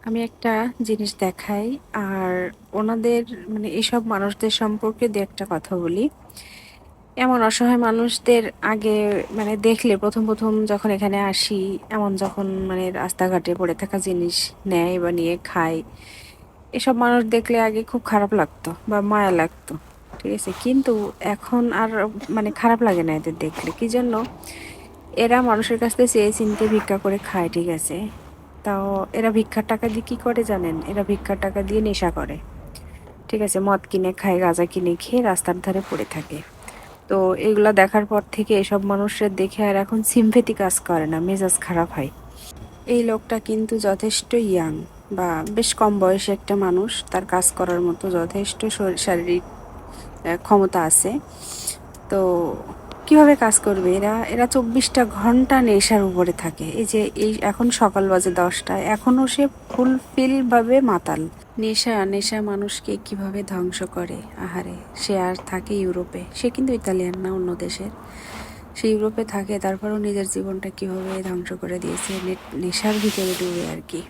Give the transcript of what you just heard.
আমি একটা জিনিস দেখাই আর ওনাদের মানে এসব মানুষদের সম্পর্কে দু একটা কথা বলি। এমন অসহায় মানুষদের আগে মানে দেখলে প্রথম যখন এখানে আসি, এমন যখন মানে রাস্তাঘাটে পড়ে থাকা জিনিস নেয় বা নিয়ে খায়, এসব মানুষ দেখলে আগে খুব খারাপ লাগতো বা মায়া লাগতো। ঠিক আছে, কিন্তু এখন আর মানে খারাপ লাগে না এদের দেখলে। কি জন্য? এরা মানুষের কাছ থেকে চেয়ে চিনতে ভিক্ষা করে খায়, ঠিক আছে। তাও এরা ভিক্ষার টাকা দিয়ে কি করে জানেন? এরা ভিক্ষার টাকা দিয়ে নেশা করে। ঠিক আছে, মদ কিনে খায়, গাঁজা কিনে খেয়ে রাস্তার ধারে পড়ে থাকে। তো এগুলা দেখার পর থেকে এসব মানুষের দেখে আর এখন সিম্পেথি কাজ করে না, মেজাজ খারাপ হয়। এই লোকটা কিন্তু যথেষ্ট ইয়াং বা বেশ কম বয়সী একটা মানুষ, তার কাজ করার মতো যথেষ্ট শারীরিক ক্ষমতা আছে। তো কিভাবে কাজ করবে? এরা এরা 24টা ঘন্টা নেশার উপরে থাকে। এই যে এই এখন সকাল বাজে 10টা, এখনও সে ফুলফিলভাবে মাতাল। নেশা নেশা মানুষকে কিভাবে ধ্বংস করে! আহারে, সে আর থাকে ইউরোপে। সে কিন্তু ইতালিয়ান না, অন্য দেশের। সে ইউরোপে থাকে, তারপরেও নিজের জীবনটা কিভাবে ধ্বংস করে দিয়েছে নেশার ভিতরে ডুবে আর কি।